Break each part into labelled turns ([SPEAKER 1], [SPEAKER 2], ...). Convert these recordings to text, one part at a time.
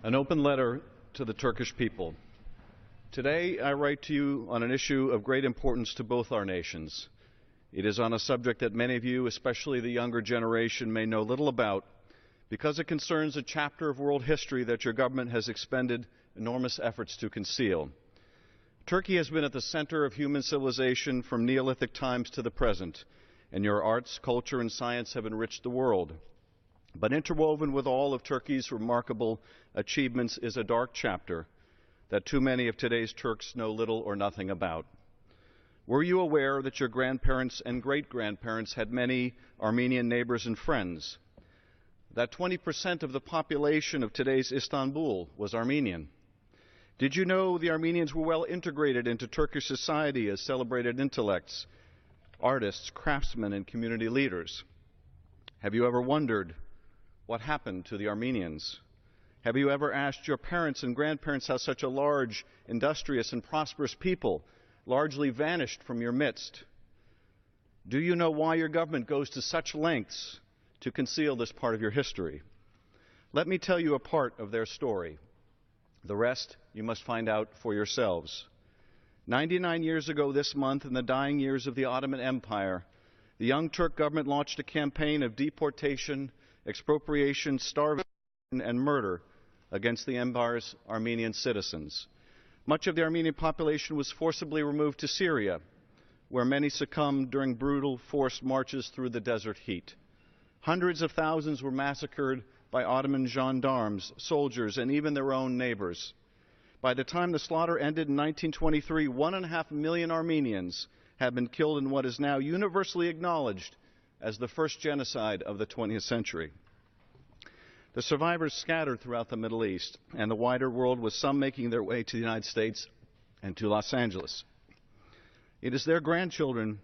[SPEAKER 1] An open letter to the Turkish people. Today I write to you on an issue of great importance to both our nations. It is on a subject that many of you, especially the younger generation, may know little about because it concerns a chapter of world history that your government has expended enormous efforts to conceal. Turkey has been at the center of human civilization from Neolithic times to the present, and your arts, culture, and science have enriched the world. But interwoven with all of Turkey's remarkable achievements is a dark chapter that too many of today's Turks know little or nothing about. Were you aware that your grandparents and great-grandparents had many Armenian neighbors and friends? That 20% of the population of today's Istanbul was Armenian? Did you know the Armenians were well integrated into Turkish society as celebrated intellects, artists, craftsmen, and community leaders? Have you ever wondered what happened to the Armenians? Have you ever asked your parents and grandparents how such a large, industrious, and prosperous people largely vanished from your midst? Do you know why your government goes to such lengths to conceal this part of your history? Let me tell you a part of their story. The rest you must find out for yourselves. 99 years ago this month, in the dying years of the Ottoman Empire, the young Turk government launched a campaign of deportation, expropriation, starvation, and murder against the empire's Armenian citizens. Much of the Armenian population was forcibly removed to Syria, where many succumbed during brutal forced marches through the desert heat. Hundreds of thousands were massacred by Ottoman gendarmes, soldiers, and even their own neighbors. By the time the slaughter ended in 1923, 1.5 million Armenians had been killed in what is now universally acknowledged as the first genocide of the 20th century. The survivors scattered throughout the Middle East and the wider world, with some making their way to the United States and to Los Angeles. It is their grandchildren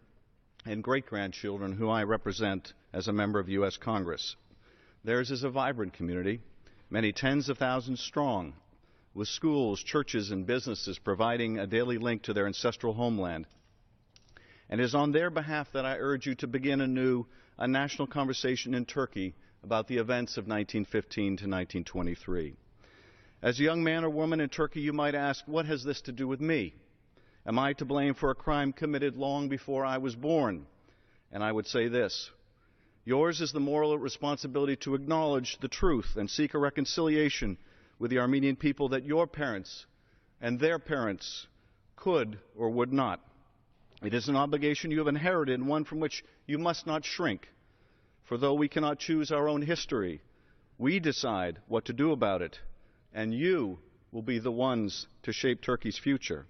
[SPEAKER 1] and great-grandchildren who I represent as a member of U.S. Congress. Theirs is a vibrant community, many tens of thousands strong, with schools, churches, and businesses providing a daily link to their ancestral homeland. And it is on their behalf that I urge you to begin anew a national conversation in Turkey about the events of 1915 to 1923. As a young man or woman in Turkey, you might ask, what has this to do with me? Am I to blame for a crime committed long before I was born? And I would say this: yours is the moral responsibility to acknowledge the truth and seek a reconciliation with the Armenian people that your parents and their parents could or would not. It is an obligation you have inherited, and one from which you must not shrink. For though we cannot choose our own history, we decide what to do about it, and you will be the ones to shape Turkey's future.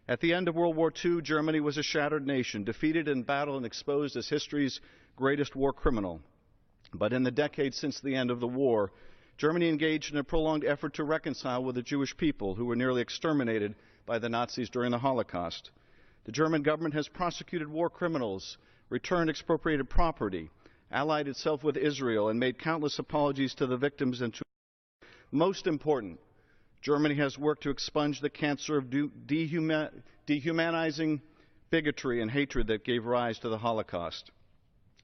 [SPEAKER 1] At the end of World War II, Germany was a shattered nation, defeated in battle and exposed as history's greatest war criminal. But in the decades since the end of the war, Germany engaged in a prolonged effort to reconcile with the Jewish people, who were nearly exterminated by the Nazis during the Holocaust. The German government has prosecuted war criminals, returned expropriated property, allied itself with Israel, and made countless apologies to the victims and to... Most important, Germany has worked to expunge the cancer of dehumanizing bigotry and hatred that gave rise to the Holocaust.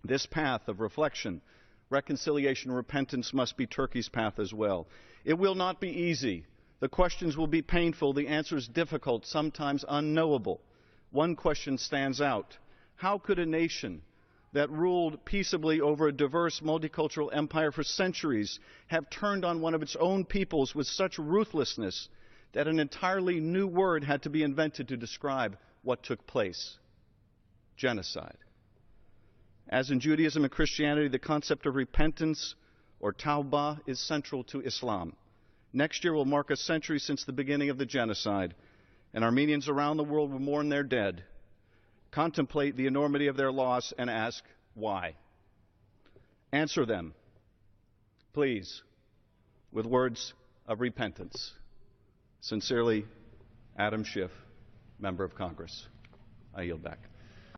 [SPEAKER 1] This path of reflection, reconciliation, and repentance must be Turkey's path as well. It will not be easy. The questions will be painful, the answers difficult, sometimes unknowable. One question stands out: how could a nation that ruled peaceably over a diverse multicultural empire for centuries have turned on one of its own peoples with such ruthlessness that an entirely new word had to be invented to describe what took place? Genocide. As in Judaism and Christianity, the concept of repentance, or tawbah, is central to Islam. Next year will mark a century since the beginning of the genocide, and Armenians around the world will mourn their dead, contemplate the enormity of their loss, and ask why. Answer them, please, with words of repentance. Sincerely, Adam Schiff, Member of Congress. I yield back.